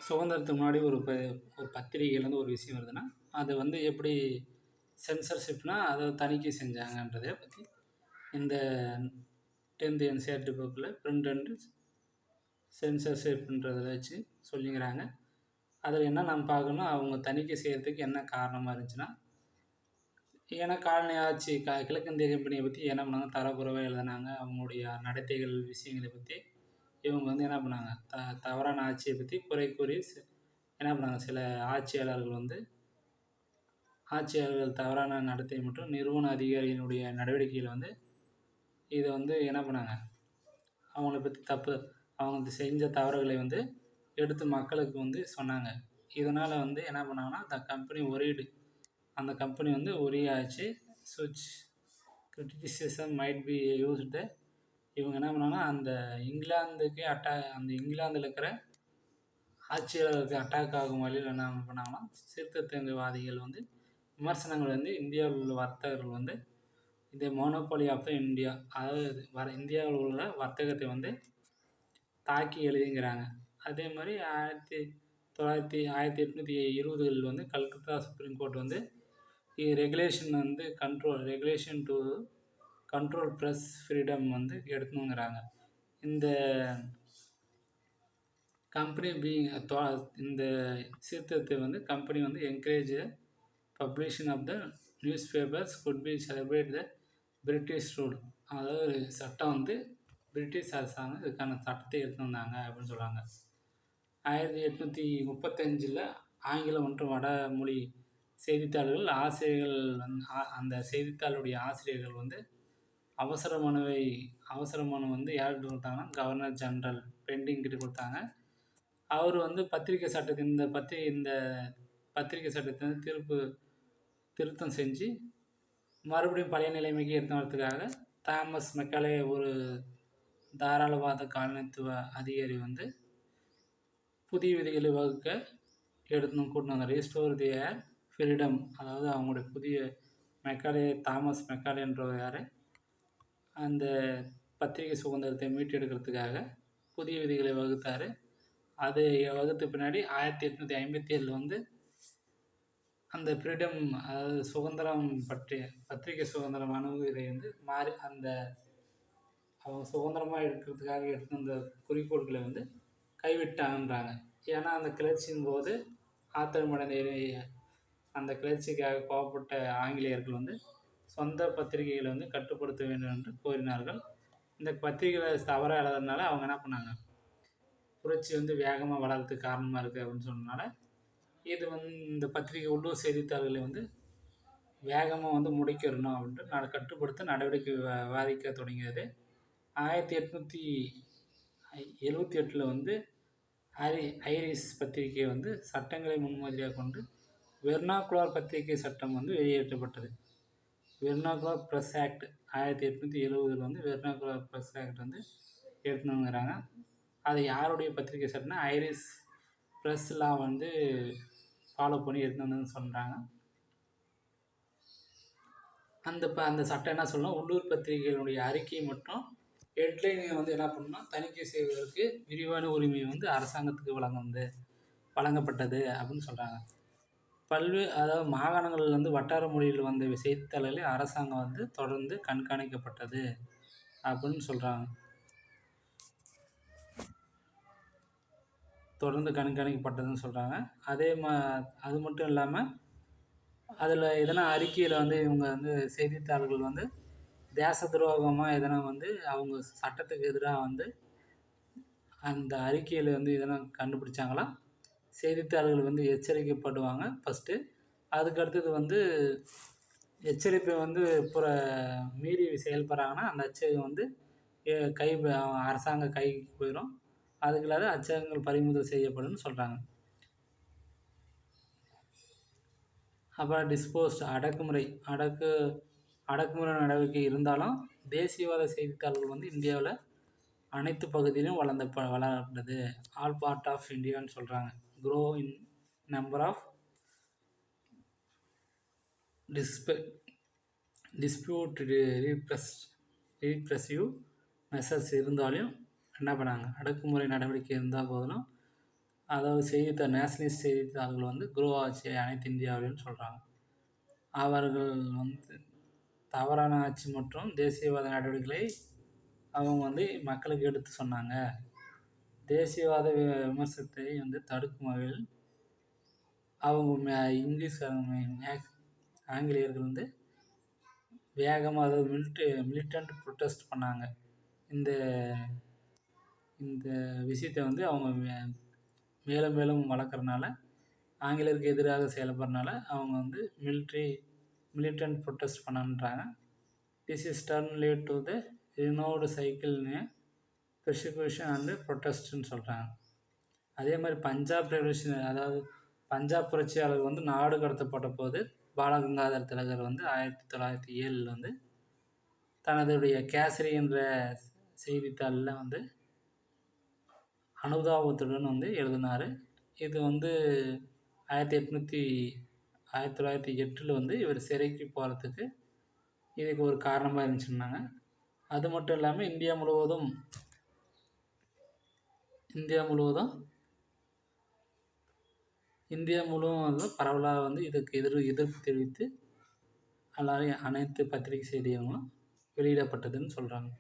சுதந்திரத்துக்கு முன்னாடி ஒரு பத்திரிகையிலேருந்து ஒரு விஷயம் வருதுன்னா, அது வந்து எப்படி சென்சர்ஷிப்னா அதை தணிக்கை செஞ்சாங்கன்றதை பற்றி இந்த 10th என்சிஇஆர்டி புக்கில் பிரிண்ட் அண்ட் சென்சர்ஷிப்ன்றதை வச்சு சொல்லிக்கிறாங்க. அதில் என்ன நம்ம பார்க்கணும், அவங்க தணிக்கை செய்கிறதுக்கு என்ன காரணமாக இருந்துச்சுன்னா, ஏன்னா காலனி ஆட்சி கிழக்கிந்திய கம்பெனியை பற்றி என்ன பண்ணாங்க, தரக்குறைவாக எழுதினாங்க. அவங்களுடைய நடத்தைகள் விஷயங்களை பற்றி இவங்க வந்து என்ன பண்ணாங்க, தவறான ஆட்சியை பற்றி குறை கூறி என்ன பண்ணாங்க, சில ஆட்சியாளர்கள் தவறான நடத்தை மற்றும் நிறுவன அதிகாரிகளுடைய நடவடிக்கையில் வந்து இதை வந்து என்ன பண்ணாங்க, அவங்கள பற்றி அவங்க செஞ்ச தவறுகளை வந்து எடுத்து மக்களுக்கு வந்து சொன்னாங்க. இதனால் வந்து என்ன பண்ணாங்கன்னா, அந்த கம்பெனி வந்து உரியாச்சு. சுவிட்ச் கிரிட்டிசிசம் மைட் பி யூஸ்டு. இவங்க என்ன பண்ணாங்கன்னா, அந்த இங்கிலாந்தில் இருக்கிற ஆட்சியாளருக்கு அட்டாக் ஆகும் வழியில் என்ன பண்ணாங்கன்னா, சீர்திருத்தவாதிகள் வந்து விமர்சனங்கள் வந்து இந்தியாவில் உள்ள வர்த்தகர்கள் வந்து இந்த மோனோபாலி ஆஃப் இந்தியா, அதாவது இந்தியாவில் உள்ள வர்த்தகத்தை வந்து தாக்கி எழுதிங்கிறாங்க. அதே மாதிரி 1820களில் வந்து கல்கத்தா சுப்ரீம் கோர்ட் வந்து regulation to control press freedom வந்து எடுக்கணுங்கிறாங்க. இந்த கம்பெனி இந்த சீர்திருத்தத்தை வந்து கம்பெனி வந்து encourage publication of the newspapers could be celebrate the British rule. அதாவது சட்டம் வந்து பிரிட்டிஷ் அரசாங்கம் இதுக்கான சட்டத்தை எடுத்து வந்தாங்க அப்படின்னு சொல்கிறாங்க. 1835 ஆங்கிலம் மற்றும் வடமொழி செய்தித்தாள்கள் ஆசிரியர்கள் அந்த செய்தித்தாளுடைய ஆசிரியர்கள் வந்து அவசர மனு வந்து யார்கிட்ட கொடுத்தாங்கன்னா, கவர்னர் ஜெனரல் பெண்டிங் கிட்ட கொடுத்தாங்க. அவர் வந்து இந்த பத்திரிகை சட்டத்தை வந்து திருத்தம் செஞ்சு மறுபடியும் பழைய நிலைமைக்கு எடுத்து வரதுக்காக தாமஸ் மெக்காலே ஒரு தாராளவாத காலனித்துவ அதிகாரி வந்து புதிய விதிகளை வகுக்க கூட்டின்னு வந்தார். Restore their freedom. அதாவது அவங்களுடைய தாமஸ் மெக்காலேன்றவர் யார், அந்த பத்திரிகை சுதந்திரத்தை மீட்டெடுக்கிறதுக்காக புதிய விதிகளை வகுத்தார். அது வகுத்த பின்னாடி 1857 வந்து அந்த ஃப்ரீடம், அதாவது சுதந்திரம் பற்றிய பத்திரிகை சுதந்திரம் அணுகுமுறை வந்து மாறி அவங்க சுதந்திரமாக இருக்கிறதுக்காக எடுத்து வந்த குறிக்கோள்களை வந்து கைவிட்டாங்கன்றாங்க. ஏன்னா அந்த கிளர்ச்சியின் போது ஆத்திரமடைந்த அந்த கிளர்ச்சிக்காக கோவப்பட்ட ஆங்கிலேயர்கள் வந்து சொந்த பத்திரிகைகளை வந்து கட்டுப்படுத்த வேண்டும் என்று கோரினார்கள். இந்த பத்திரிகைகளை தவறாக எழுதுறதுனால அவங்க என்ன பண்ணாங்க, புரட்சி வந்து வேகமாக வளர்கிறதுக்கு காரணமாக இருக்குது அப்படின்னு சொன்னனால இது வந்து இந்த பத்திரிகை உள்ளூர் செய்தித்தாள்களை வந்து வேகமாக வந்து முடக்கிடணும் அப்படின்ட்டு கட்டுப்படுத்த நடவடிக்கை வாதிக்க தொடங்கியது. 1878 வந்து ஐரிஷ் பத்திரிகை வந்து சட்டங்களை முன்மாதிரியாக கொண்டு வெர்னாகுலர் பத்திரிகை சட்டம் வந்து வெளியேற்றப்பட்டது. வெர்னாகுலர் ப்ரெஸ் ஆக்ட் 1870 வந்து வெர்னாகுலர் ப்ரெஸ் ஆக்ட் வந்து எடுத்துனுங்கிறாங்க. அது யாருடைய பத்திரிகை சட்டம்னா ஐரிஷ் ப்ரெஸ் லா வந்து ஃபாலோ பண்ணி எடுத்துன்னு சொல்கிறாங்க. அந்த சட்டம் என்ன சொல்லணும், உள்ளூர் பத்திரிகைகளுடைய அறிக்கை மற்றும் ஹெட்லைனை வந்து என்ன பண்ணணும்னா தணிக்கை செய்வதற்கு விரிவான உரிமை வந்து அரசாங்கத்துக்கு வழங்கப்பட்டது அப்படின்னு சொல்கிறாங்க. அதாவது மாகாணங்களில் வந்து வட்டார மொழியில் வந்த செய்தித்தாள்களை அரசாங்கம் வந்து தொடர்ந்து கண்காணிக்கப்பட்டது அப்படின்னு சொல்கிறாங்க. அது மட்டும் இல்லாமல் அதில் எதனா அறிக்கையில் வந்து இவங்க வந்து செய்தித்தாள்கள் வந்து தேச துரோகமாக எதனா வந்து அவங்க சட்டத்துக்கு எதிராக வந்து அந்த அறிக்கையில் வந்து எதனா கண்டுபிடிச்சாங்களா, செய்தித்தாள்கள் வந்து எச்சரிக்கப்படுவாங்க ஃபஸ்ட்டு. அதுக்கடுத்தது வந்து எச்சரிப்பை வந்து மீறி செயல்படுறாங்கன்னா அந்த அச்சகம் வந்து அரசாங்க கைக்கு போயிடும். அதுக்குள்ளார அச்சகங்கள் பறிமுதல் செய்யப்படும்னு சொல்கிறாங்க. அப்புறம் டிஸ்போஸ்ட் அடக்குமுறை நடவடிக்கை இருந்தாலும் தேசியவாத செய்தித்தாள்கள் வந்து இந்தியாவில் அனைத்து பகுதியிலும் வளர்ந்தது. ஆல் பார்ட் ஆஃப் இந்தியான்னு சொல்கிறாங்க. Grow in number of dispute repressive measures இருந்தாலும் என்ன பண்ணாங்க, அடக்குமுறை நடவடிக்கை இருந்தால் போதிலும் அதாவது செய்தித்தாள் நேஷனலிஸ்ட் செய்தித்தாள்கள் வந்து குரோ ஆட்சி அனைத்து இந்தியாவிலும் சொல்கிறாங்க. அவர்கள் வந்து தவறான ஆட்சி மற்றும் தேசியவாத நடவடிக்கைகளை அவங்க வந்து மக்களுக்கு எடுத்து சொன்னாங்க. தேசியவாத விமர்சனத்தை வந்து தடுக்கும் வகையில் அவங்க இங்கிலீஷ் ஆங்கிலேயர்கள் வந்து வேகமாக, அதாவது மிலிட்டன்ட் ப்ரொட்டஸ்ட் பண்ணாங்க. இந்த இந்த விஷயத்தை வந்து அவங்க மேலும் மேலும் வளர்க்குறனால, ஆங்கிலேயருக்கு எதிராக செயல்படுறனால அவங்க வந்து மிலிட்டன்ட் ப்ரொட்டஸ்ட் பண்ணன்றாங்க. This is turn led to the renewed சைக்கிள்னு பெர்சிக்யூஷன் அண்டு ப்ரொட்டஸ்ட்னு சொல்கிறாங்க. அதே மாதிரி பஞ்சாப் ரெவல்யூஷன், அதாவது பஞ்சாப் புரட்சியாளர் வந்து நாடு கடத்தப்பட்ட போது பாலகங்காதர திலகர் வந்து 1907 வந்து தனதுடைய கேசரி என்ற செய்தித்தாளில் வந்து அனுதாபத்துடன் வந்து எழுதினார். இது வந்து 1908 வந்து இவர் சிறைக்கு போகிறதுக்கு இதுக்கு ஒரு காரணமாக இருந்துச்சுன்னாங்க. அது மட்டும் இல்லாமல் இந்தியா முழுவதும் வந்து பரவலாக வந்து இதுக்கு எதிர்ப்பு தெரிவித்து அனைத்து பத்திரிகை செய்திகளும் வெளியிடப்பட்டதுன்னு சொல்கிறாங்க.